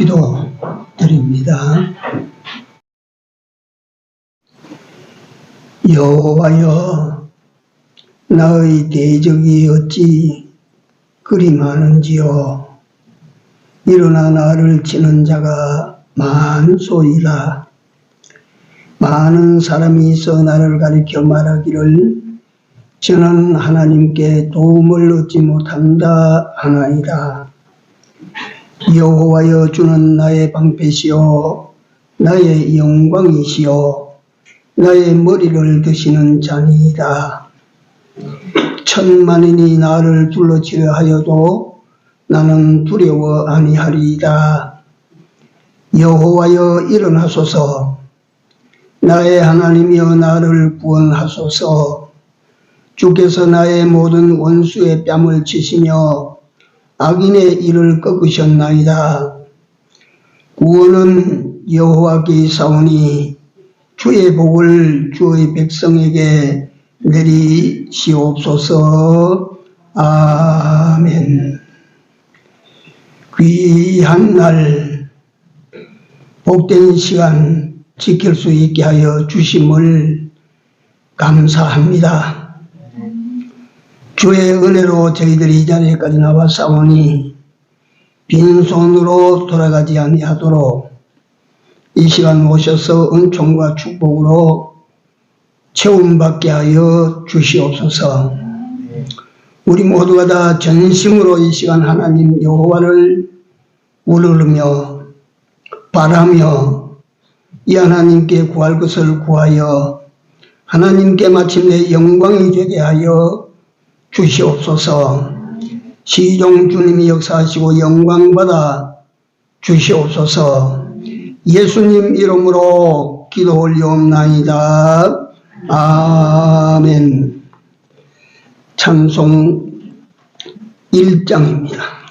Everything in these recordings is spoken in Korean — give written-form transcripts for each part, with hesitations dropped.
기도 드립니다. 여호와여, 나의 대적이 어찌 그리 많은지요. 일어나 나를 치는 자가 만소이라. 많은 사람이 있어 나를 가리켜 말하기를 저는 하나님께 도움을 얻지 못한다 하나이다. 여호와여, 주는 나의 방패시요 나의 영광이시요 나의 머리를 드시는 자니이다. 천만인이 나를 둘러치려 하여도 나는 두려워 아니하리이다. 여호와여, 일어나소서. 나의 하나님이여, 나를 구원하소서. 주께서 나의 모든 원수의 뺨을 치시며 악인의 일을 꺾으셨나이다. 구원은 여호와께 있사오니 주의 복을 주의 백성에게 내리시옵소서. 아멘. 귀한 날, 복된 시간 지킬 수 있게 하여 주심을 감사합니다. 주의 은혜로 저희들이 이 자리에까지 나왔사오니 빈손으로 돌아가지 아니하도록 이 시간 모셔서 은총과 축복으로 채움받게 하여 주시옵소서. 우리 모두가 다 전심으로 이 시간 하나님 여호와를 우르르며 바라며 이 하나님께 구할 것을 구하여 하나님께 마침내 영광이 되게 하여 주시옵소서. 시종 주님이 역사하시고 영광받아 주시옵소서. 예수님 이름으로 기도 올리옵나이다. 아멘. 찬송 1장입니다.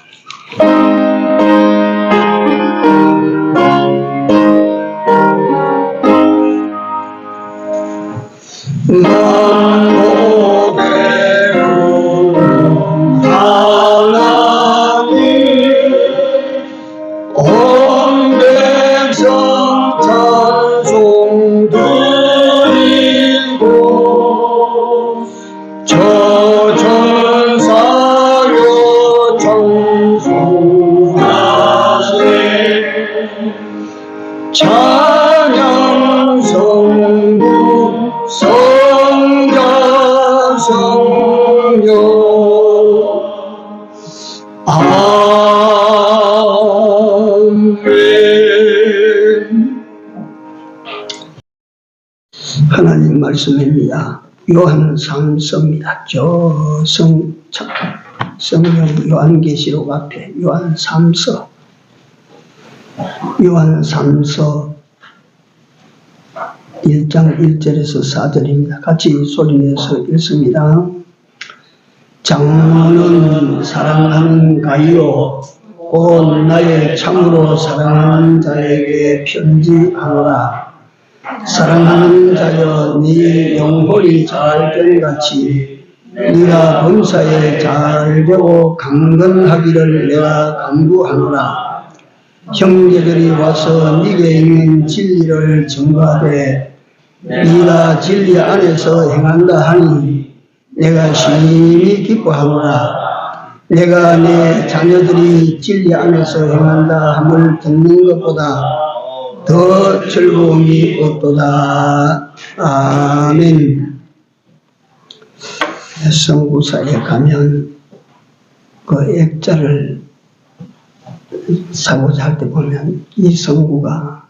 찬양 성부 성자 성녀 아멘. 하나님 말씀입니다. 요한 3서입니다. 저 성령 요한계시록 앞에 요한 3서, 요한 3서 1장 1절에서 4절입니다. 같이 소리내서 읽습니다. 장로는 사랑하는 가이오, 곧 나의 참으로 사랑하는 자에게 편지하노라. 사랑하는 자여, 네 영혼이 잘 된같이 네가 범사에 잘 되고 강건하기를 내가 간구하노라. 형제들이 와서 네게 있는 진리를 증거하되 네가 진리 안에서 행한다 하니 내가 심히 기뻐하노라. 내가 내 자녀들이 진리 안에서 행한다 함을 듣는 것보다 더 즐거움이 없도다. 아멘. 성구사에 가면 그 액자를 사고자 할 때 보면 이 성구가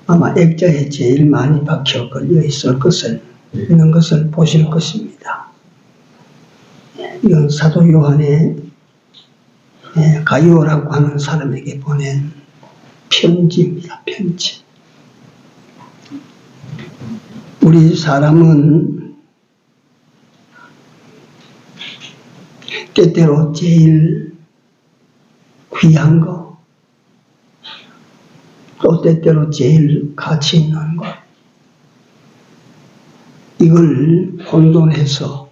아마 액자에 제일 많이 박혀 걸려 있는 것을 보실 것입니다. 이건 사도 요한의 가이오라고 하는 사람에게 보낸 편지입니다. 편지. 우리 사람은 때때로 제일 귀한 거, 또 때때로 제일 가치 있는 것, 이걸 혼돈해서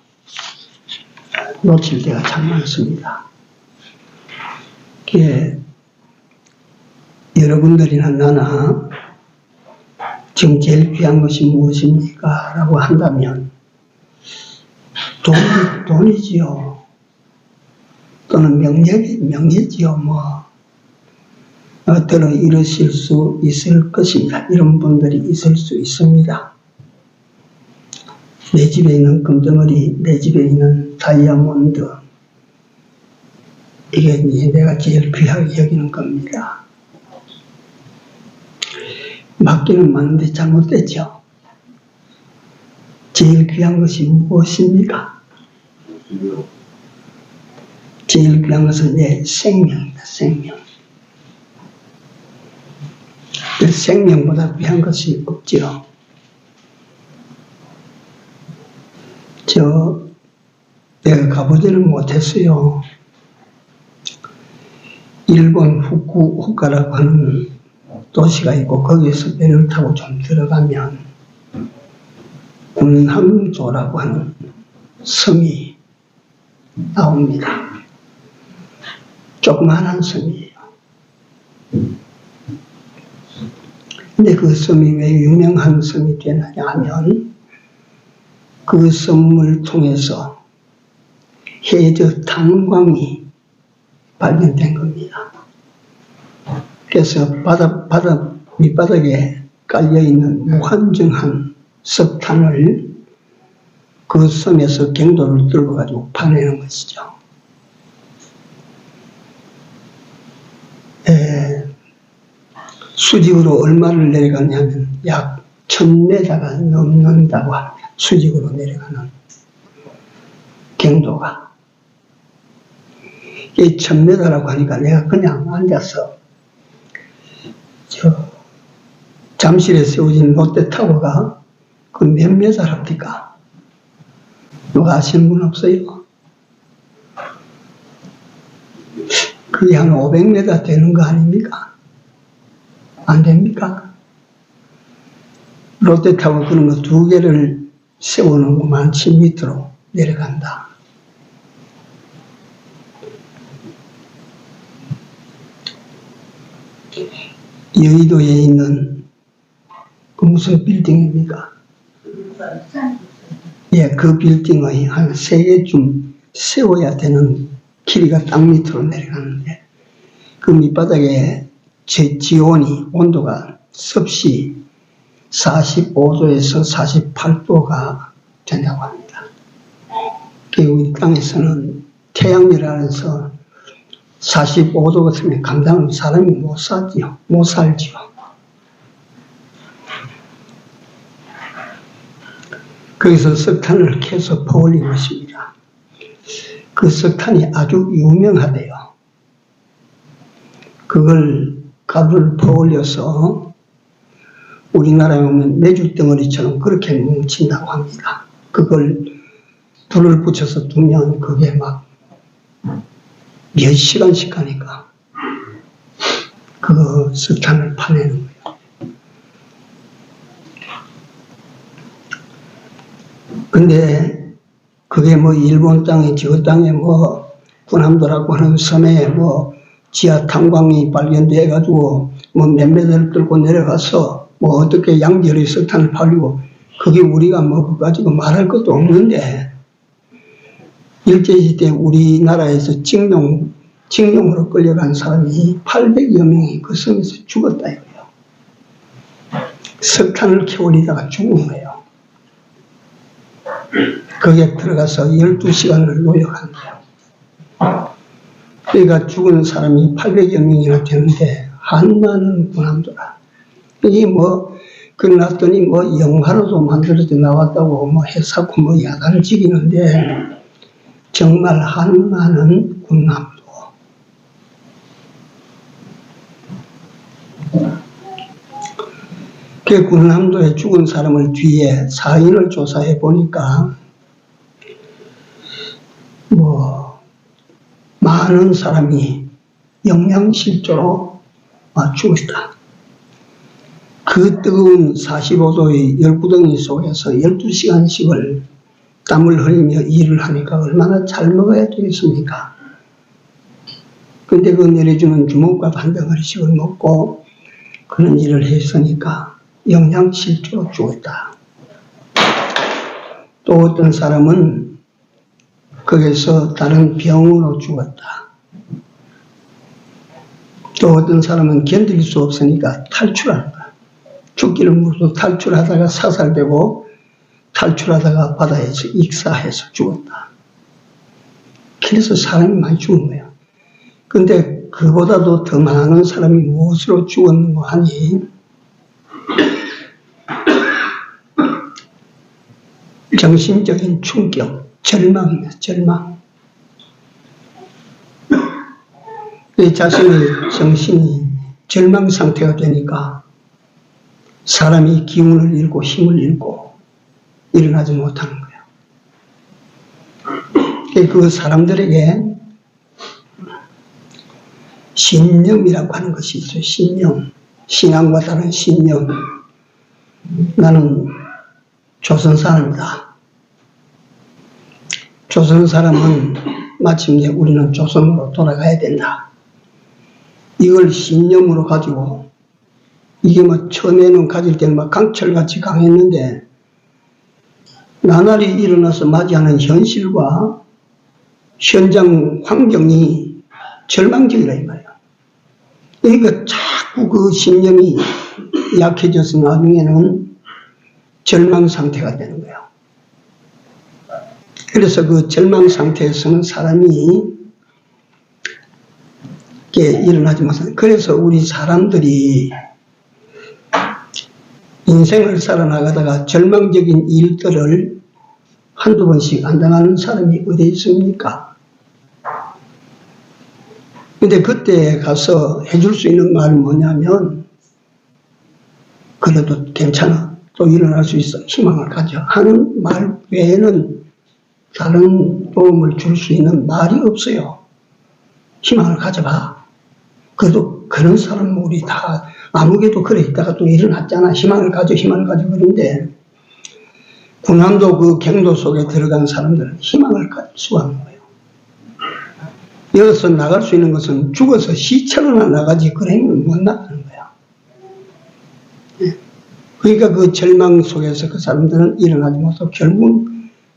놓칠 때가 참 많습니다. 그게 여러분들이나 나나 지금 제일 귀한 것이 무엇입니까? 라고 한다면 돈이지요. 또는 명예지요. 때로 이러실 수 있을 것입니다. 이런 분들이 있을 수 있습니다. 내 집에 있는 금덩어리, 내 집에 있는 다이아몬드, 이게 내가 제일 귀하게 여기는 겁니다. 맞기는 맞는데 잘못됐죠. 제일 귀한 것이 무엇입니까? 제일 귀한 것은 내 생명입니다. 생명. 내 생명보다 귀한 것이 없지요. 내가 가보지를 못했어요. 일본 후쿠오카라고 하는 도시가 있고 거기에서 배를 타고 좀 들어가면 군함조라고 하는 섬이 나옵니다. 조그마한 섬이에요. 근데 그 섬이 왜 유명한 섬이 되느냐 하면 그 섬을 통해서 해저 탄광이 발견된 겁니다. 그래서 바다 밑바닥에 깔려있는 무한정한 석탄을 그 섬에서 경도를 들고 가지고 파내는 것이죠. 수직으로 얼마를 내려가냐면 약 1000m가 넘는다고 합니다. 수직으로 내려가는 경도가. 이 1000m라고 하니까 내가 그냥 앉아서 잠실에 세워진 롯데타워가 그 몇 미터랍니까? 누가 아시는 분 없어요? 그게 한 500m 되는 거 아닙니까? 안 됩니까? 롯데타워 그런 거 2개를 세워놓으면 10m로 내려간다. 여의도에 있는 그 무슨 빌딩입니까? 예, 그 빌딩의 한 3개쯤 세워야 되는 길이가 땅 밑으로 내려가는데 그 밑바닥에 지온이 온도가 섭씨 45도에서 48도가 된다고 합니다. 우리 땅에서는 태양열에서 45도 같으면 감당하는 사람이 못 살지요. 거기서 석탄을 캐서 퍼올린 것입니다. 그 석탄이 아주 유명하대요. 그걸 가루를 퍼올려서 우리나라에 오면 메주덩어리처럼 그렇게 뭉친다고 합니다. 그걸 불을 붙여서 두면 그게 막 몇 시간씩 가니까 그 석탄을 파내는 거예요. 근데 그게 일본 땅에 저 땅에 군함도라고 하는 섬에 지하 탄광이 발견돼 가지고 몇 메달을 뚫고 내려가서 어떻게 양질의 석탄을 팔리고 그게 우리가 그거 가지고 말할 것도 없는데 일제시대 우리나라에서 징용으로 끌려간 사람이 800여 명이 그 섬에서 죽었다 이거예요. 석탄을 캐올리다가 죽은 거예요. 거기에 들어가서 12시간을 노역한 거예요. 그러니까 죽은 사람이 800여 명이나 되는데 한많은 군함도라. 이게 끝났더니 영화로도 만들어져 나왔다고 해사고 야단을 지기는데 정말 한많은 군함도. 그 군함도에 죽은 사람을 뒤에 사인을 조사해 보니까 많은 사람이 영양실조로 죽었다. 그 뜨거운 45도의 열구덩이 속에서 12시간씩을 땀을 흘리며 일을 하니까 얼마나 잘 먹어야 되겠습니까? 근데 그 내려주는 주먹밥 한 덩어리씩을 먹고 그런 일을 했으니까 영양실조로 죽었다. 또 어떤 사람은 거기서 다른 병으로 죽었다. 또 어떤 사람은 견딜 수 없으니까 탈출하는 거야. 죽기를 모르고 탈출하다가 사살되고 탈출하다가 바다에서 익사해서 죽었다. 그래서 사람이 많이 죽은 거야. 근데 그보다도 더 많은 사람이 무엇으로 죽었는가 하니 정신적인 충격, 절망입니다. 절망. 내 자신의 정신이 절망 상태가 되니까 사람이 기운을 잃고 힘을 잃고 일어나지 못하는 거예요. 그 사람들에게 신념이라고 하는 것이 있어요. 신념. 신앙과 다른 신념. 나는 조선 사람이다. 조선 사람은 마침내 우리는 조선으로 돌아가야 된다. 이걸 신념으로 가지고 이게 뭐 처음에는 가질 때는 막 강철같이 강했는데 나날이 일어나서 맞이하는 현실과 현장 환경이 절망적이라 이 말이야. 그러니까 자꾸 그 신념이 약해져서 나중에는 절망 상태가 되는 거예요. 그래서 그 절망 상태에서는 사람이 일어나지 못한다. 그래서 우리 사람들이 인생을 살아나가다가 절망적인 일들을 한두 번씩 안 당하는 사람이 어디 있습니까? 근데 그때 가서 해줄 수 있는 말은 뭐냐면 그래도 괜찮아. 또 일어날 수 있어. 희망을 가져. 하는 말 외에는 다른 도움을 줄 수 있는 말이 없어요. 희망을 가져봐. 그래도 그런 사람은 우리 다 아무개도 그래 있다가 또 일어났잖아. 희망을 가져 그런데 군함도 그 갱도 속에 들어간 사람들은 희망을 가질 수가 없는 거예요. 여기서 나갈 수 있는 것은 죽어서 시체로나 나가지 그러면 못 나가는 거야. 그러니까 그 절망 속에서 그 사람들은 일어나지 못하고 결국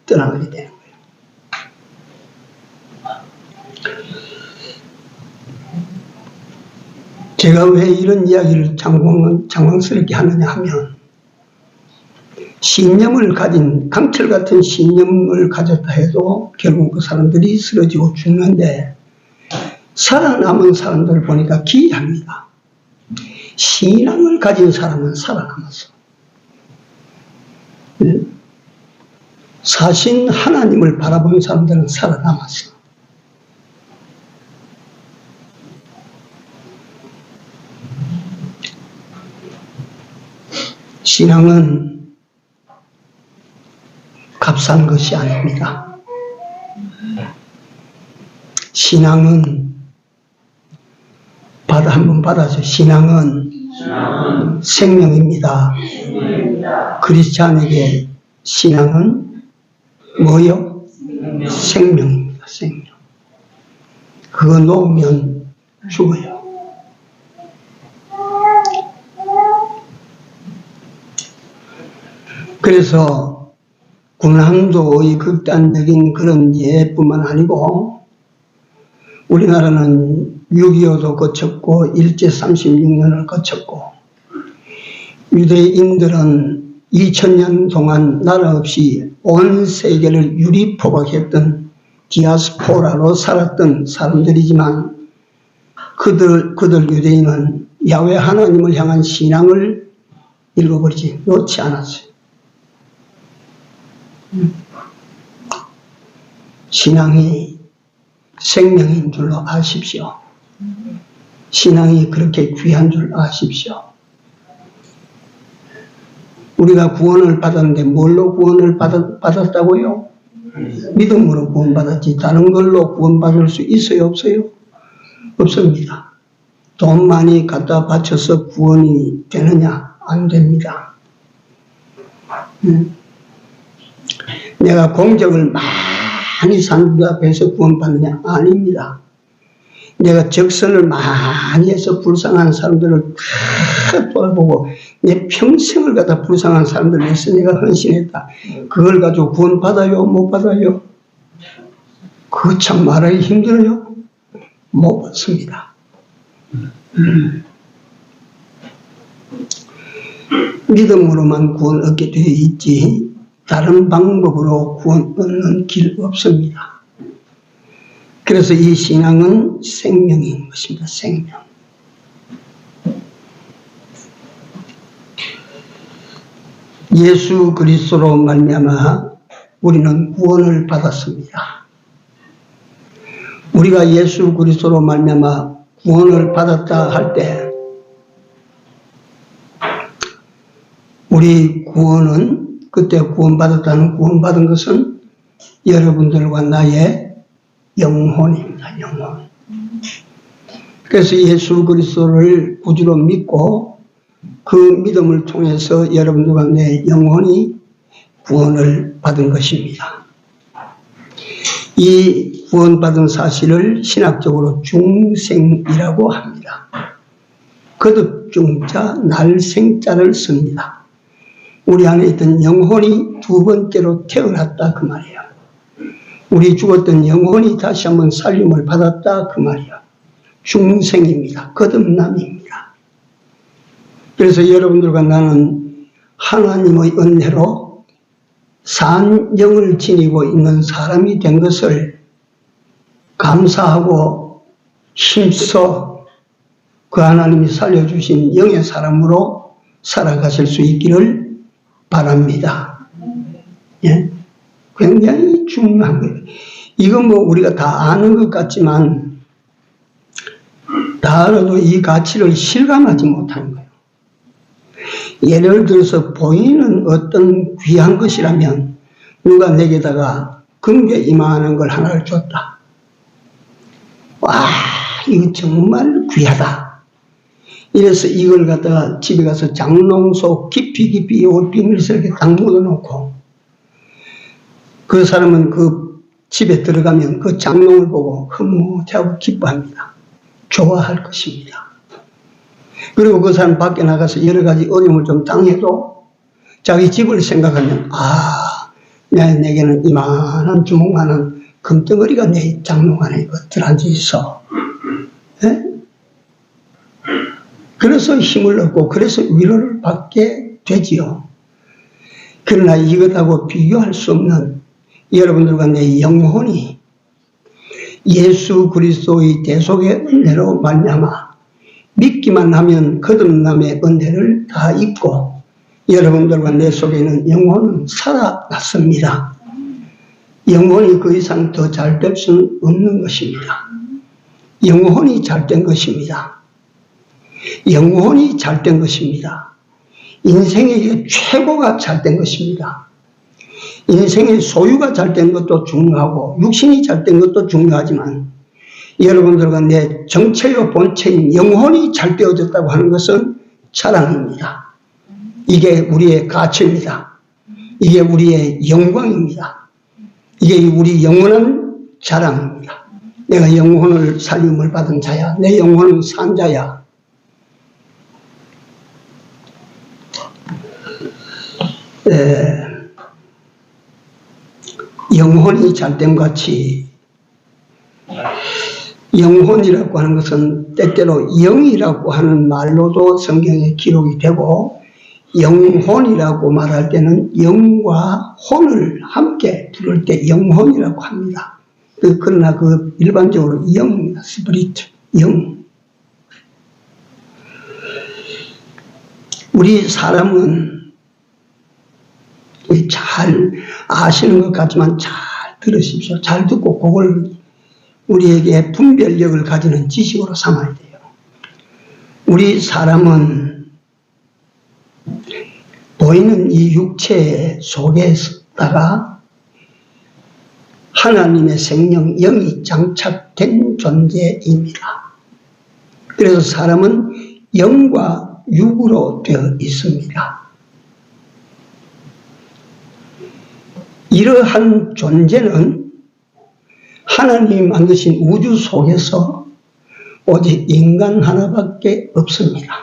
떠나가게 되는 거예요. 제가 왜 이런 이야기를 장황스럽게 하느냐 하면 신념을 가진 강철 같은 신념을 가졌다 해도 결국 그 사람들이 쓰러지고 죽는데 살아남은 사람들을 보니까 기이합니다. 신앙을 가진 사람은 살아남았어. 사신 하나님을 바라본 사람들은 살아남았어. 신앙은 값싼 것이 아닙니다. 신앙은 한번 받아서 신앙은 생명입니다. 크리스찬에게 신앙은 뭐요? 생명입니다. 생명. 그거 놓으면 죽어요. 그래서 군함도의 극단적인 그런 예뿐만 아니고 우리나라는 6.25도 거쳤고 일제 36년을 거쳤고 유대인들은 2000년 동안 나라 없이 온 세계를 유리포박했던 디아스포라로 살았던 사람들이지만 그들 유대인은 야훼 하나님을 향한 신앙을 잃어버리지 놓지 않았어요. 신앙이 생명인 줄로 아십시오. 신앙이 그렇게 귀한 줄 아십시오. 우리가 구원을 받았는데 뭘로 구원을 받았다고요? 믿음으로 구원받았지 다른 걸로 구원받을 수 있어요? 없어요? 없습니다. 돈 많이 갖다 바쳐서 구원이 되느냐? 안 됩니다. 내가 공적을 많이 산다고 해서 구원받느냐? 아닙니다. 내가 적선을 많이 해서 불쌍한 사람들을 다 돌보고 내 평생을 갖다 불쌍한 사람들을 위해서 내가 헌신했다. 그걸 가지고 구원 받아요? 못 받아요? 그거 참 말하기 힘들어요? 못 받습니다. 믿음으로만 구원 얻게 되어 있지 다른 방법으로 구원 얻는 길 없습니다. 그래서 이 신앙은 생명인 것입니다. 생명. 예수 그리스도로 말미암아 우리는 구원을 받았습니다. 우리가 예수 그리스도로 말미암아 구원을 받았다 할 때 우리 구원은 그때 구원받았다는 구원받은 것은 여러분들과 나의 영혼입니다. 영혼. 그래서 예수 그리스도를 구주로 믿고 그 믿음을 통해서 여러분들과 내 영혼이 구원을 받은 것입니다. 이 구원받은 사실을 신학적으로 중생이라고 합니다. 거듭 중자 날생자를 씁니다. 우리 안에 있던 영혼이 두 번째로 태어났다 그 말이에요. 우리 죽었던 영혼이 다시 한번 살림을 받았다 그 말이에요. 중생입니다. 거듭남입니다. 그래서 여러분들과 나는 하나님의 은혜로 산 영을 지니고 있는 사람이 된 것을 감사하고 힘써 그 하나님이 살려주신 영의 사람으로 살아가실 수 있기를 바랍니다. 예? 굉장히 중요한 거예요. 이건 뭐 우리가 다 아는 것 같지만 다 알아도 이 가치를 실감하지 못하는 거예요. 예를 들어서 보이는 어떤 귀한 것이라면 누가 내게다가 금괴 이만한 걸 하나를 줬다. 와, 이거 정말 귀하다. 이래서 이걸 갖다가 집에 가서 장롱속 깊이 요 비닐스에 이렇게 딱 묻어놓고 그 사람은 그 집에 들어가면 그 장롱을 보고 흐뭇하고 기뻐합니다. 좋아할 것입니다. 그리고 그 사람 밖에 나가서 여러 가지 어려움을 좀 당해도 자기 집을 생각하면 내게는 이만한 주먹만한 금덩어리가 내 장롱 안에 들어앉아 있어. 네? 그래서 힘을 얻고 그래서 위로를 받게 되지요. 그러나 이것하고 비교할 수 없는 여러분들과 내 영혼이 예수 그리스도의 대속의 은혜로 말미암아 믿기만 하면 거듭남의 은혜를 다 입고 여러분들과 내 속에 있는 영혼은 살아났습니다. 영혼이 그 이상 더 잘 될 수는 없는 것입니다. 영혼이 잘된 것입니다. 영혼이 잘된 것입니다. 인생의 최고가 잘된 것입니다. 인생의 소유가 잘된 것도 중요하고 육신이 잘된 것도 중요하지만 여러분들과 내 정체요 본체인 영혼이 잘 되어졌다고 하는 것은 자랑입니다. 이게 우리의 가치입니다. 이게 우리의 영광입니다. 이게 우리 영원한 자랑입니다. 내가 영혼을 살림을 받은 자야. 내 영혼은 산 자야. 영혼이 잘됨 같이 영혼이라고 하는 것은 때때로 영이라고 하는 말로도 성경에 기록이 되고 영혼이라고 말할 때는 영과 혼을 함께 들을 때 영혼이라고 합니다. 그러나 그 일반적으로 영입니다. 스피리트, 영. 우리 사람은 잘 아시는 것 같지만 잘 들으십시오. 잘 듣고 그걸 우리에게 분별력을 가지는 지식으로 삼아야 돼요. 우리 사람은 보이는 이 육체 속에다가 하나님의 생명, 영이 장착된 존재입니다. 그래서 사람은 영과 육으로 되어 있습니다. 이러한 존재는 하나님이 만드신 우주 속에서 오직 인간 하나밖에 없습니다.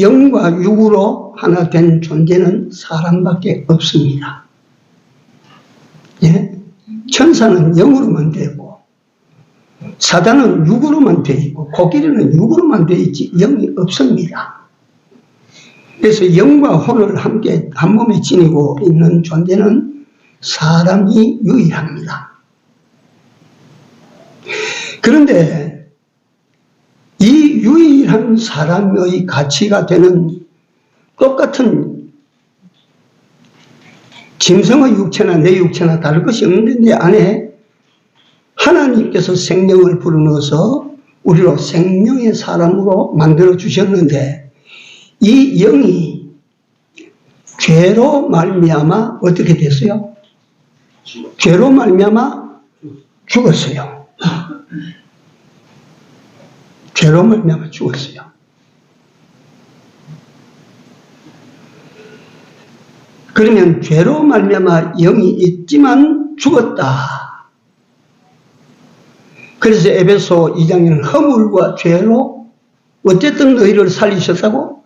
영과 육으로 하나 된 존재는 사람밖에 없습니다. 예? 천사는 영으로만 되고 사단은 육으로만 되어 있고 코끼리는 육으로만 되어 있지 영이 없습니다. 그래서 영과 혼을 함께 한 몸에 지니고 있는 존재는 사람이 유일합니다. 그런데 이 유일한 사람의 가치가 되는 똑같은 짐승의 육체나 내 육체나 다를 것이 없는데 내 안에 하나님께서 생명을 불어넣어서 우리로 생명의 사람으로 만들어 주셨는데 이 영이 죄로 말미암아 어떻게 됐어요? 죄로 말미암아 죽었어요. 죄로 말미암아 죽었어요. 그러면 죄로 말미암아 영이 있지만 죽었다. 그래서 에베소 2장에는 허물과 죄로 어쨌든 너희를 살리셨다고?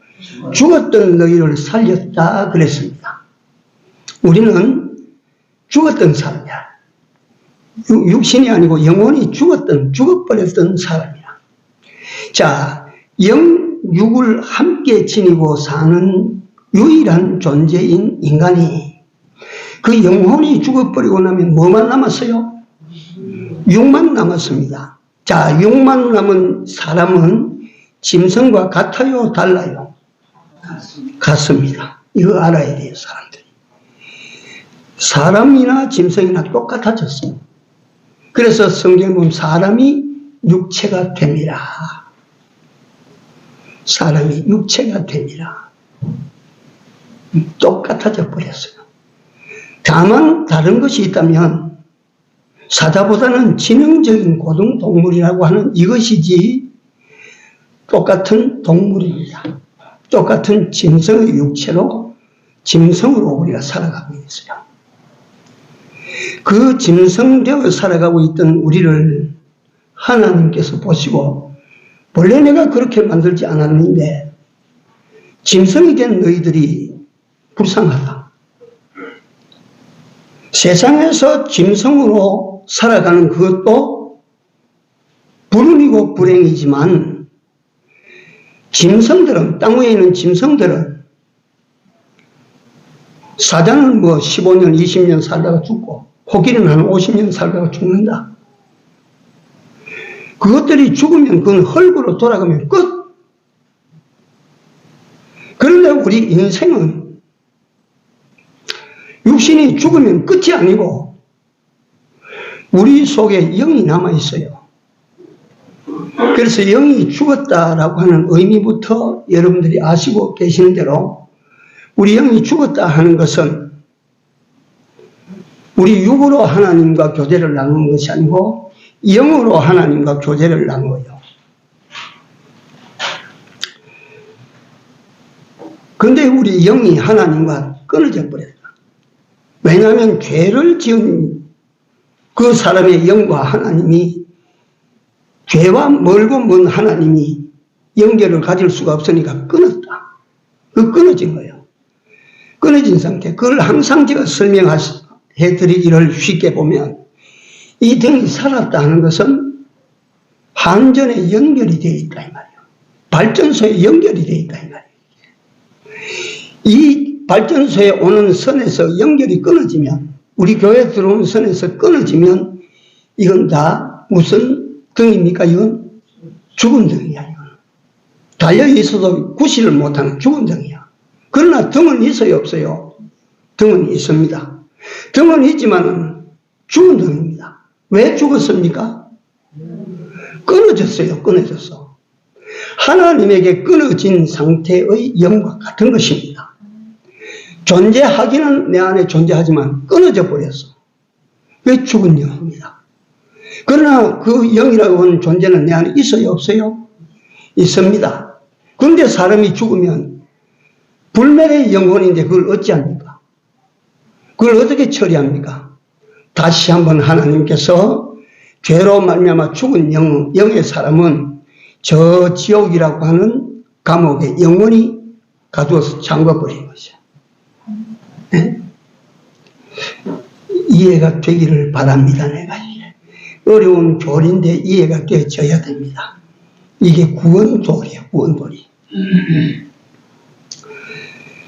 죽었던 너희를 살렸다 그랬습니다. 우리는 죽었던 사람이야. 육신이 아니고 영혼이 죽어버렸던 사람이야. 자, 영, 육을 함께 지니고 사는 유일한 존재인 인간이 그 영혼이 죽어버리고 나면 뭐만 남았어요? 육만 남았습니다. 자, 육만 남은 사람은 짐승과 같아요? 달라요? 같습니다. 이거 알아야 돼요, 사람들이. 사람이나 짐승이나 똑같아졌어요. 그래서 성경에 보면 사람이 육체가 됩니다. 사람이 육체가 됩니다. 똑같아져 버렸어요. 다만 다른 것이 있다면 사자보다는 지능적인 고등동물이라고 하는 이것이지 똑같은 동물입니다. 똑같은 짐승의 육체로 짐승으로 우리가 살아가고 있어요. 그 짐승되어 살아가고 있던 우리를 하나님께서 보시고 원래 내가 그렇게 만들지 않았는데 짐승이 된 너희들이 불쌍하다. 세상에서 짐승으로 살아가는 그것도 불운이고 불행이지만 짐승들은, 땅 위에 있는 짐승들은 사자는 뭐 15년, 20년 살다가 죽고 코끼리는 한 50년 살다가 죽는다. 그것들이 죽으면 그건 흙으로 돌아가면 끝. 그런데 우리 인생은 육신이 죽으면 끝이 아니고 우리 속에 영이 남아있어요. 그래서 영이 죽었다라고 하는 의미부터 여러분들이 아시고 계시는 대로 우리 영이 죽었다 하는 것은 우리 육으로 하나님과 교제를 나누는 것이 아니고 영으로 하나님과 교제를 나누어요. 그런데 우리 영이 하나님과 끊어져 버렸다. 왜냐하면 죄를 지은 그 사람의 영과 하나님이 죄와 멀고 먼 하나님이 연결을 가질 수가 없으니까 끊었다. 그 끊어진 거예요. 끊어진 상태. 그걸 항상 제가 설명해드리기를 쉽게 보면 이 등이 살았다 하는 것은 한전에 연결이 되어 있다 이 말이에요. 발전소에 연결이 되어 있다 이 말이에요. 이 발전소에 오는 선에서 연결이 끊어지면 우리 교회에 들어오는 선에서 끊어지면 이건 다 무슨 등입니까? 이건 죽은 등이야. 이건 달려 있어도 구실을 못하는 죽은 등이야. 그러나 등은 있어요, 없어요? 등은 있습니다. 등은 있지만 죽은 등입니다. 왜 죽었습니까? 끊어졌어요. 끊어졌어. 하나님에게 끊어진 상태의 영과 같은 것입니다. 존재하기는 내 안에 존재하지만 끊어져 버렸어. 그게 죽은 영입니다. 그러나 그 영이라고 하는 존재는 내 안에 있어요, 없어요? 있습니다. 그런데 사람이 죽으면 불멸의 영혼인데 그걸 어찌합니까? 그걸 어떻게 처리합니까? 다시 한번 하나님께서 죄로 말미암아 죽은 영의 사람은 저 지옥이라고 하는 감옥에 영원히 가두어서 잠궈버린 것이야. 네? 이해가 되기를 바랍니다. 내가 어려운 교리인데 이해가 되어져야 됩니다. 이게 구원도리예요. 구원도리.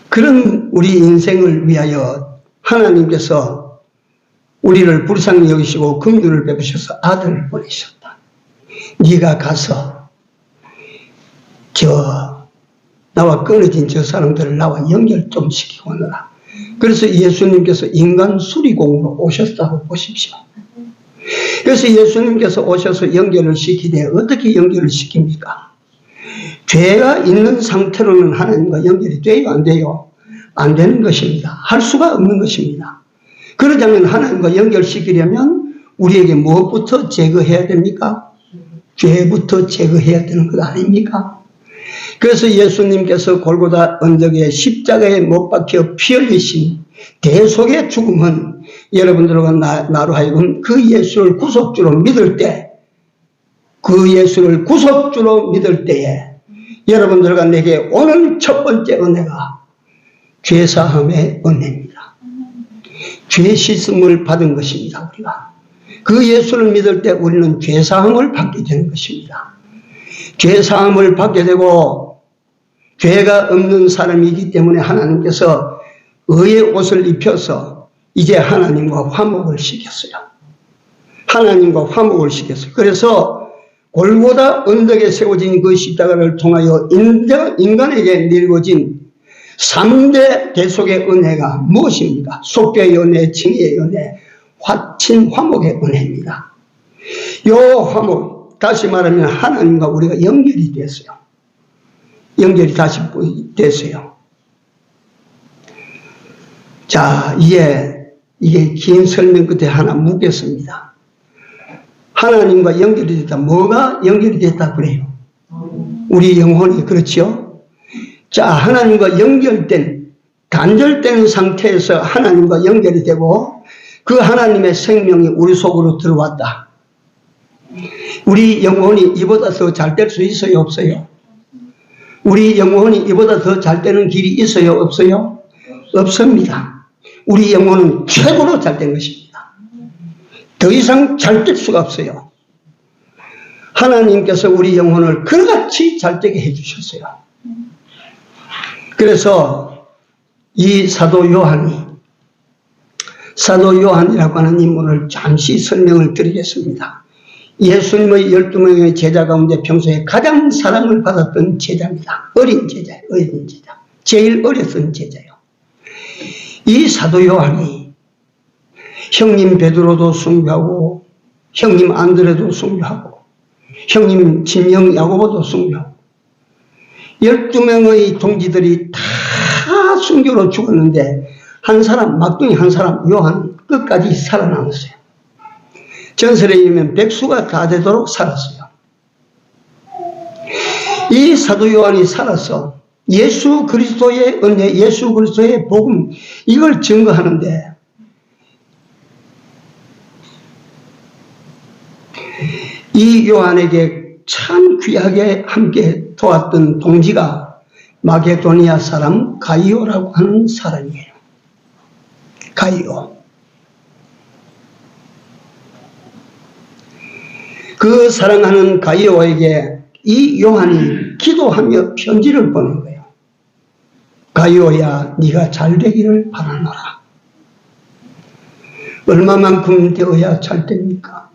그런 우리 인생을 위하여 하나님께서 우리를 불쌍히 여기시고 긍휼을 베푸셔서 아들을 보내셨다. 네가 가서 나와 끊어진 저 사람들을 나와 연결 좀 시키고 오너라. 그래서 예수님께서 인간 수리공으로 오셨다고 보십시오. 그래서 예수님께서 오셔서 연결을 시키되 어떻게 연결을 시킵니까? 죄가 있는 상태로는 하나님과 연결이 돼요? 안 돼요? 안 되는 것입니다. 할 수가 없는 것입니다. 그러자면 하나님과 연결시키려면 우리에게 무엇부터 제거해야 됩니까? 죄부터 제거해야 되는 것 아닙니까? 그래서 예수님께서 골고다 언덕에 십자가에 못 박혀 피 흘리신 대속의 죽음은 여러분들과 나로 하여금 그 예수를 구속주로 믿을 때, 그 예수를 구속주로 믿을 때에 여러분들과 내게 오늘 첫 번째 은혜가 죄사함의 은혜입니다. 죄 씻음을 받은 것입니다. 우리가 그 예수를 믿을 때 우리는 죄사함을 받게 되는 것입니다. 죄사함을 받게 되고 죄가 없는 사람이기 때문에 하나님께서 의의 옷을 입혀서 이제 하나님과 화목을 시켰어요. 하나님과 화목을 시켰어요. 그래서 골고다 언덕에 세워진 그 십자가를 통하여 인간에게 내려진 3대 대속의 은혜가 무엇입니까? 속죄의 은혜, 칭의의 은혜, 화목의 은혜입니다. 이 화목, 다시 말하면 하나님과 우리가 연결이 됐어요. 연결이 다시 됐어요. 자, 이게 긴 설명 끝에 하나 묻겠습니다. 하나님과 연결이 됐다. 뭐가 연결이 됐다 그래요? 우리 영혼이, 그렇죠? 자, 하나님과 연결된, 단절된 상태에서 하나님과 연결이 되고 그 하나님의 생명이 우리 속으로 들어왔다. 우리 영혼이 이보다 더 잘 될 수 있어요? 없어요? 우리 영혼이 이보다 더 잘 되는 길이 있어요? 없어요? 없습니다. 우리 영혼은 최고로 잘 된 것입니다. 더 이상 잘 될 수가 없어요. 하나님께서 우리 영혼을 그같이 잘 되게 해주셨어요. 그래서 이 사도 요한이라고 하는 인물을 잠시 설명을 드리겠습니다. 예수님의 12명의 제자 가운데 평소에 가장 사랑을 받았던 제자입니다. 어린 제자예요. 어린 제자. 제일 어렸던 제자예요. 이 사도 요한이 형님 베드로도 숭배하고 형님 안드레도 숭배하고 형님 진영 야고보도 숭배하고 12명의 동지들이 다 순교로 죽었는데 한 사람, 막둥이 한 사람, 요한 끝까지 살아남았어요. 전설에 의하면 백수가 다 되도록 살았어요. 이 사도 요한이 살아서 예수 그리스도의 은혜, 예수 그리스도의 복음, 이걸 증거하는데 이 요한에게 참 귀하게 함께 도왔던 동지가 마게도니아 사람 가이오라고 하는 사람이에요. 가이오. 그 사랑하는 가이오에게 이 요한이 기도하며 편지를 보낸 거예요. 가이오야, 네가 잘 되기를 바라노라. 얼마만큼 되어야 잘 됩니까?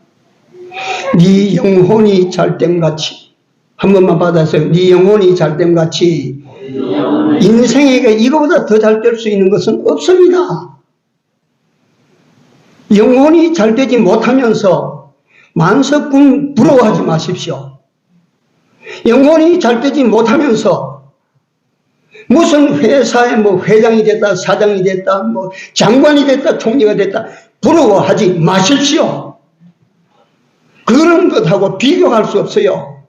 네 영혼이 잘됨같이, 한 번만 받아서요. 네 영혼이 잘됨같이 인생에게 이거보다 더 잘 될 수 있는 것은 없습니다. 영혼이 잘 되지 못하면서 만석군 부러워하지 마십시오. 영혼이 잘 되지 못하면서 무슨 회사에 회장이 됐다, 사장이 됐다, 장관이 됐다, 총리가 됐다 부러워하지 마십시오. 그런 것하고 비교할 수 없어요.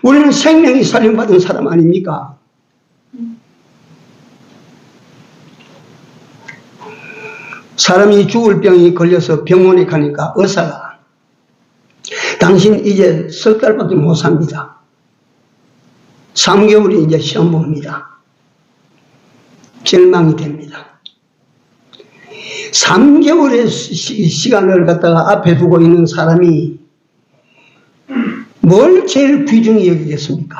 우리는 생명이 살림받은 사람 아닙니까? 사람이 죽을 병이 걸려서 병원에 가니까 의사가 당신 이제 석 달밖에 못 삽니다. 3개월이 이제 시험 봅니다. 절망이 됩니다. 3개월의 시간을 갖다가 앞에 두고 있는 사람이 뭘 제일 귀중히 여기겠습니까?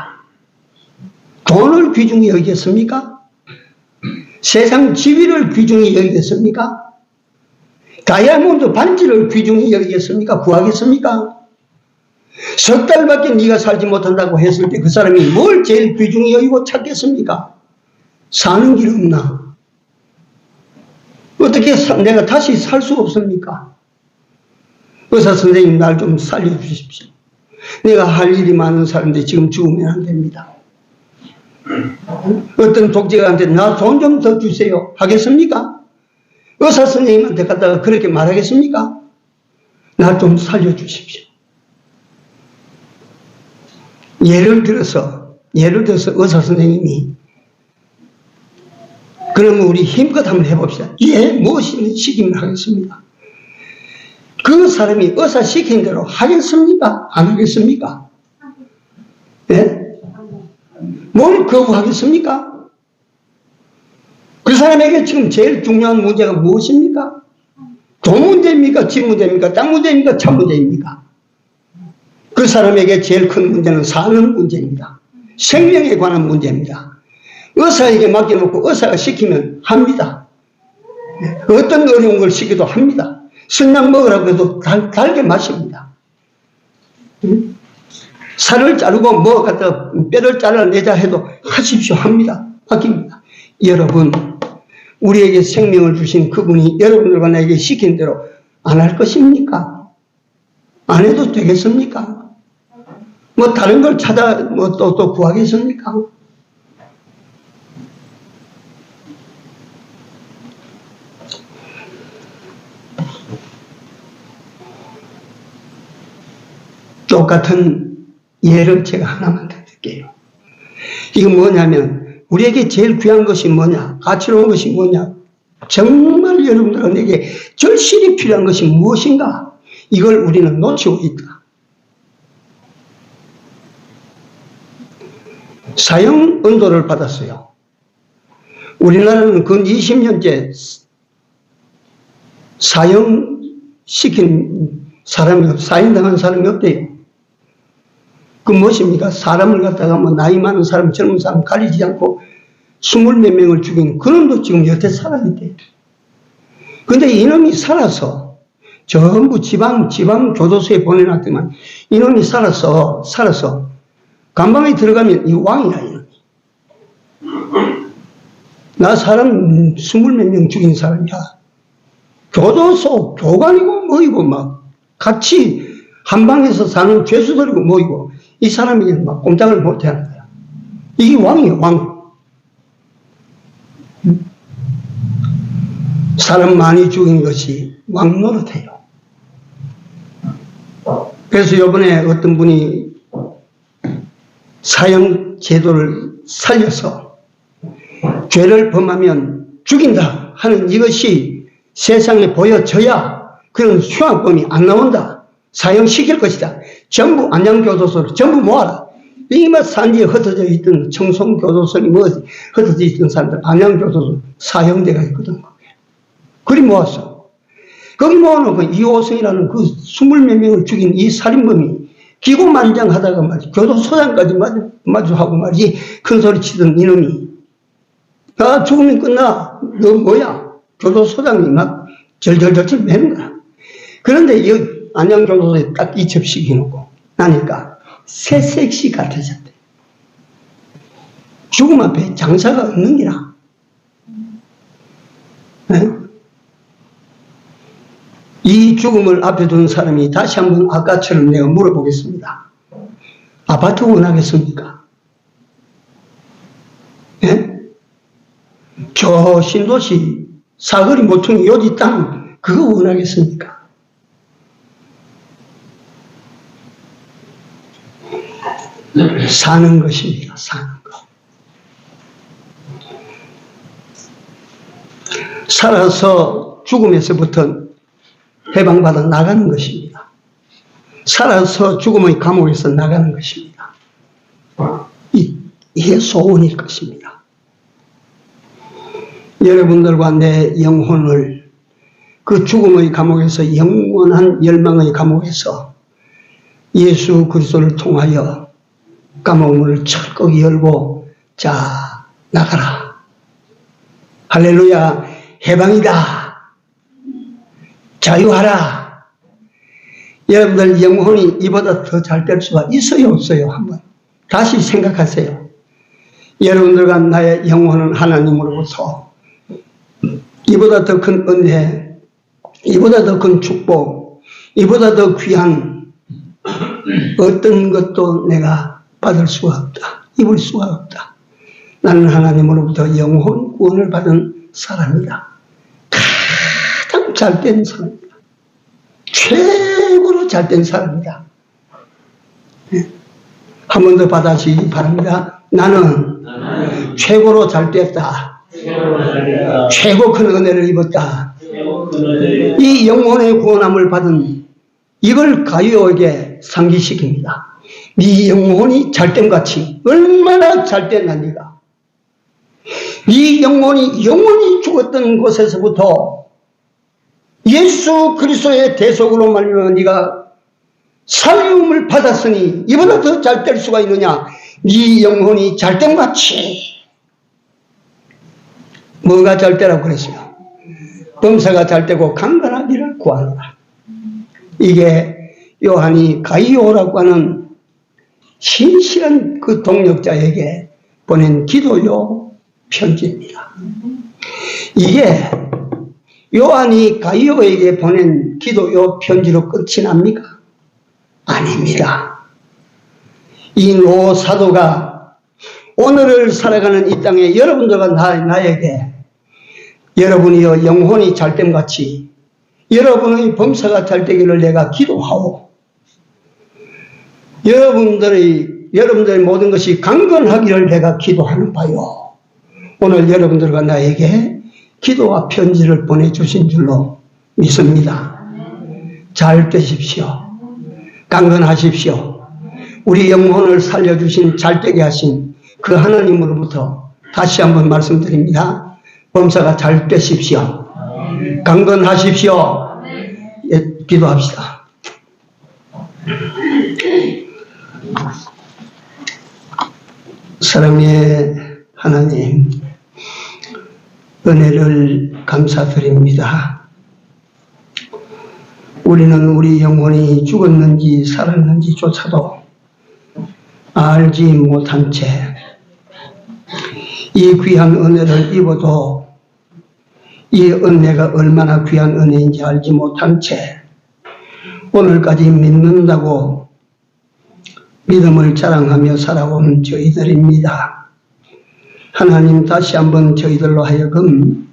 돈을 귀중히 여기겠습니까? 세상 지위를 귀중히 여기겠습니까? 다이아몬드 반지를 귀중히 여기겠습니까? 구하겠습니까? 석 달밖에 네가 살지 못한다고 했을 때 그 사람이 뭘 제일 귀중히 여기고 찾겠습니까? 사는 길 없나? 어떻게 내가 다시 살 수 없습니까? 의사 선생님 날 좀 살려주십시오. 내가 할 일이 많은 사람인데 지금 죽으면 안 됩니다. 어떤 독재가한테 나 돈 좀 더 주세요 하겠습니까? 의사 선생님한테 갔다가 그렇게 말하겠습니까? 나 좀 살려주십시오. 예를 들어서 의사 선생님이 그러면 우리 힘껏 한번 해봅시다. 예, 무엇이든 시키면 하겠습니다. 그 사람이 의사 시킨 대로 하겠습니까? 안 하겠습니까? 예? 뭘 거부하겠습니까? 그 사람에게 지금 제일 중요한 문제가 무엇입니까? 돈 문제입니까? 집 문제입니까? 땅 문제입니까? 차 문제입니까? 그 사람에게 제일 큰 문제는 사는 문제입니다. 생명에 관한 문제입니다. 의사에게 맡겨놓고 의사가 시키면 합니다. 어떤 어려운 걸 시켜도 합니다. 설탕 먹으라고 해도 달게 마십니다. 살을 자르고 뭐 갖다 뼈를 잘라내자 해도 하십시오 합니다. 맡깁니다. 여러분, 우리에게 생명을 주신 그분이 여러분들과 나에게 시킨 대로 안 할 것입니까? 안 해도 되겠습니까? 뭐 다른 걸 찾아 뭐 또 구하겠습니까? 똑같은 예를 제가 하나만 더 드릴게요. 이건 뭐냐면 우리에게 제일 귀한 것이 뭐냐, 가치로운 것이 뭐냐, 정말 여러분들은 내게 절실히 필요한 것이 무엇인가, 이걸 우리는 놓치고 있다. 사형 언도를 받았어요. 우리나라는 근 20년째 사형시킨 사람이, 사형당한 사람이 없대요. 그 무엇입니까? 사람을 갖다가 뭐 나이 많은 사람, 젊은 사람 가리지 않고 20몇 명을 죽인 그놈도 지금 여태 살아있대요. 근데 이놈이 살아서 전부 지방 교도소에 보내놨더만 이놈이 살아서 감방에 들어가면 이 왕이야, 이놈이. 나 사람 20몇 명 죽인 사람이야. 교도소, 교관이고 뭐이고 막 같이 한 방에서 사는 죄수들이고 뭐이고 이 사람이 막 꼼짝을 못해 하는 거야. 이게 왕이에요, 왕. 사람 많이 죽인 것이 왕 노릇해요. 그래서 이번에 어떤 분이 사형 제도를 살려서 죄를 범하면 죽인다 하는 이것이 세상에 보여져야 그런 흉악범이 안 나온다. 사형시킬 것이다. 전부 안양교도소를 전부 모아라. 이만 산지에 흩어져 있던 청송교도소니 뭐 흩어져 있던 사람들 안양교도소 사형대가 있거든. 그리 모았어. 거기 모아놓고 이호성이라는 그 20몇 명을 죽인 이 살인범이 기고만장하다가 말이지 교도소장까지 마주하고 말이지 큰 소리 치던 이놈이 나 죽으면 끝나. 너 뭐야? 교도소장이 막 절절절절 매는 거야. 그런데 이 안양교도소에 딱 이첩시켜놓고 나니까 새색시 같아졌대. 죽음 앞에 장사가 없는 기라. 네? 이 죽음을 앞에 둔 사람이 다시 한번 아까처럼 내가 물어보겠습니다. 아파트 원하겠습니까? 예? 저 신도시 사거리 모퉁이 요지 땅 그거 원하겠습니까? 사는 것입니다. 사는 것. 살아서 죽음에서부터 해방받아 나가는 것입니다. 살아서 죽음의 감옥에서 나가는 것입니다. 이게 소원일 것입니다. 여러분들과 내 영혼을 그 죽음의 감옥에서, 영원한 멸망의 감옥에서 예수 그리스도를 통하여 감옥문을 철컥 열고, 자, 나가라. 할렐루야. 해방이다. 자유하라. 여러분들 영혼이 이보다 더 잘 될 수가 있어요, 없어요? 한번 다시 생각하세요. 여러분들과 나의 영혼은 하나님으로부터 이보다 더 큰 은혜, 이보다 더 큰 축복, 이보다 더 귀한 어떤 것도 내가 받을 수가 없다. 입을 수가 없다. 나는 하나님으로부터 영혼 구원을 받은 사람이다. 가장 잘된 사람이다. 최고로 잘된 사람이다. 한 번 더 받아주시기 바랍니다. 나는 최고로 잘됐다. 최고 큰 은혜를 입었다. 이 영혼의 구원함을 받은 이걸 가이오에게 상기시킵니다. 네 영혼이 잘됨같이 얼마나 잘됐나 네가. 네 영혼이 영원히 죽었던 곳에서부터 예수 그리스도의 대속으로 말미암아 네가 살림을 받았으니 이보다 더 잘될 수가 있느냐. 네 영혼이 잘됨같이. 뭐가 잘되라고 그랬어요? 범사가 잘되고 강건하기를 구하노라. 이게 요한이 가이오라고 하는 신실한 그 동역자에게 보낸 기도요 편지입니다. 이게 요한이 가이오에게 보낸 기도요 편지로 끝이 납니까? 아닙니다. 이 노 사도가 오늘을 살아가는 이 땅에 여러분들과 나에게 여러분이여 영혼이 잘됨같이 여러분의 범사가 잘되기를 내가 기도하오. 여러분들의 모든 것이 강건하기를 내가 기도하는 바요. 오늘 여러분들과 나에게 기도와 편지를 보내주신 줄로 믿습니다. 잘 되십시오. 강건하십시오. 우리 영혼을 살려주신 잘되게 하신 그 하나님으로부터 다시 한번 말씀드립니다. 범사가 잘 되십시오. 강건하십시오. 예, 기도합시다. 사랑의 하나님, 은혜를 감사드립니다. 우리는 우리 영혼이 죽었는지 살았는지조차도 알지 못한 채 이 귀한 은혜를 입어도 이 은혜가 얼마나 귀한 은혜인지 알지 못한 채 오늘까지 믿는다고 믿음을 자랑하며 살아온 저희들입니다. 하나님, 다시 한번 저희들로 하여금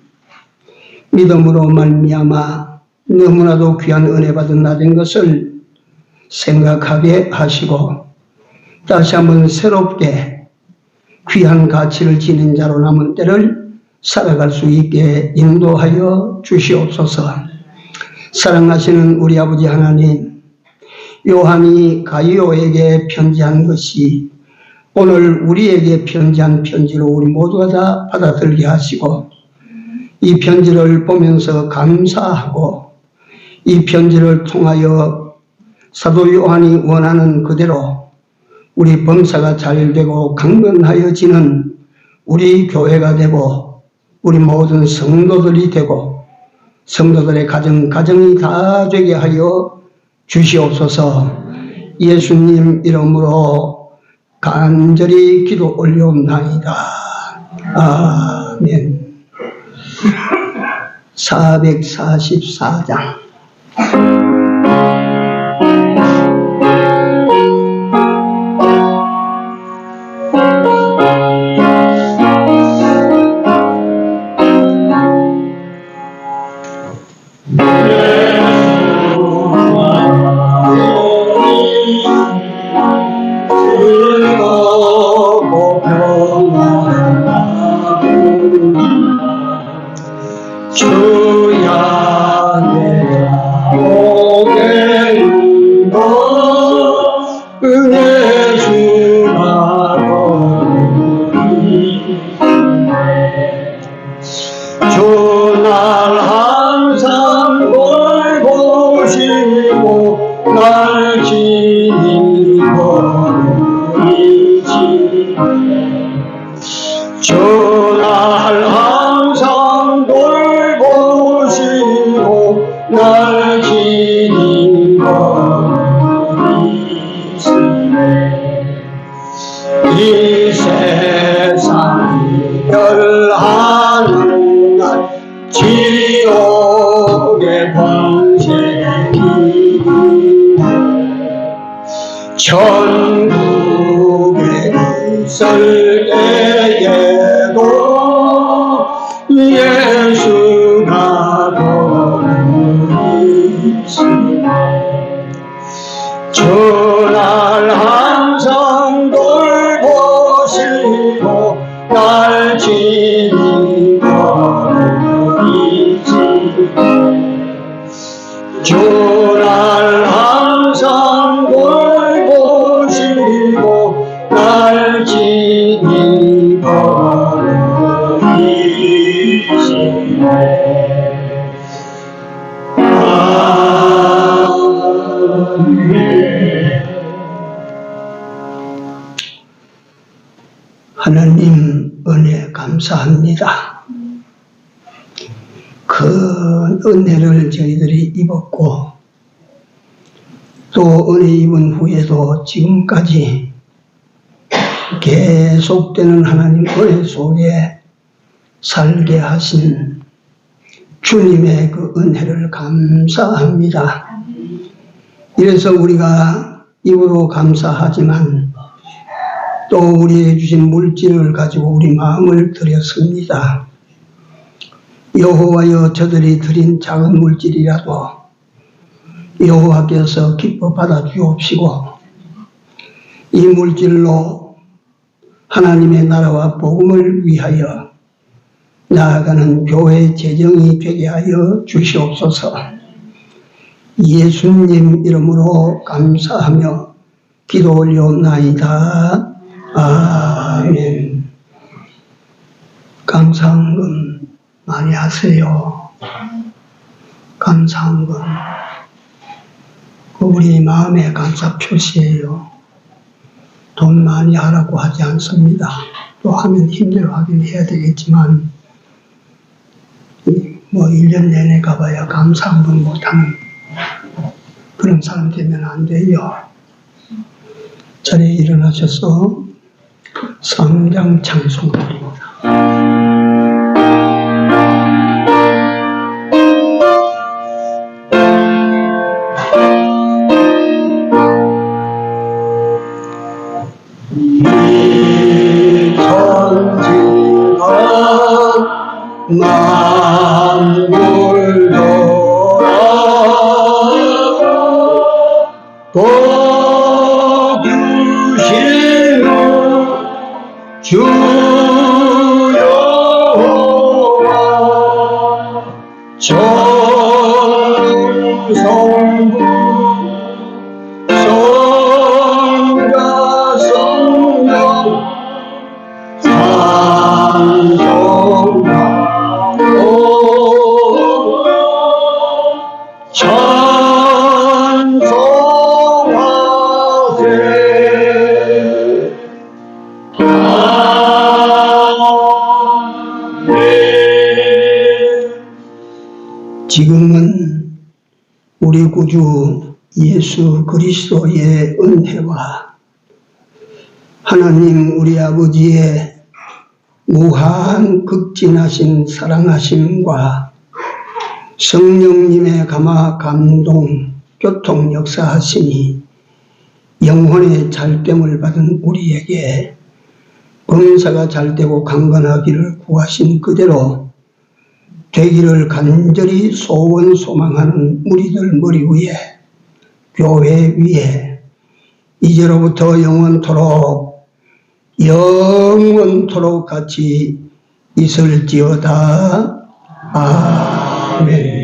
믿음으로 말미암아 너무나도 귀한 은혜 받은 나된 것을 생각하게 하시고 다시 한번 새롭게 귀한 가치를 지닌 자로 남은 때를 살아갈 수 있게 인도하여 주시옵소서. 사랑하시는 우리 아버지 하나님, 요한이 가이오에게 편지한 것이 오늘 우리에게 편지한 편지로 우리 모두가 다 받아들게 하시고 이 편지를 보면서 감사하고 이 편지를 통하여 사도 요한이 원하는 그대로 우리 범사가 잘되고 강건하여지는 우리 교회가 되고 우리 모든 성도들이 되고 성도들의 가정이 다 되게 하여 주시옵소서. 예수님 이름으로 간절히 기도 올려옵나이다. 아멘. 444장. 주야 내가 이 세상이 멸하는 날 지옥의 번제기 천국에 있을 때에도 예수가 거느리시네. 주날 항상 돌보시고 날 지니시네. 주날 항상 돌보시고 날 지니시네. 하나님 은혜 감사합니다. 큰 은혜를 저희들이 입었고 또 은혜 입은 후에도 지금까지 계속되는 하나님 은혜 속에 살게 하신 주님의 그 은혜를 감사합니다. 이래서 우리가 입으로 감사하지만 또 우리에게 주신 물질을 가지고 우리 마음을 드렸습니다. 여호와여, 저들이 드린 작은 물질이라도 여호와께서 기뻐 받아 주옵시고 이 물질로 하나님의 나라와 복음을 위하여 나아가는 교회 재정이 되게 하여 주시옵소서. 예수님 이름으로 감사하며 기도 올려옵나이다. 아멘. 감사헌금 많이 하세요. 감사헌금 우리 마음의 감사 표시예요. 돈 많이 하라고 하지 않습니다. 또 하면 힘들어하긴 해야 되겠지만 뭐 1년 내내 가봐야 감사헌금 못하는 그런 사람 되면 안 돼요. 자리에 일어나셔서 성장 찬송드립니다. 만물 돌아 복주시는 주 여호와 정성부 성자 성령 산성가 지금은 우리 구주 예수 그리스도의 은혜와 하나님 우리 아버지의 무한 극진하신 사랑하심과 성령님의 감화 감동 교통 역사하시니 영혼의 잘됨을 받은 우리에게 범사가 잘되고 강건하기를 구하신 그대로 되기를 간절히 소원 소망하는 우리들 머리 위에 교회 위에 이제로부터 영원토록 같이 있을지어다. 아멘.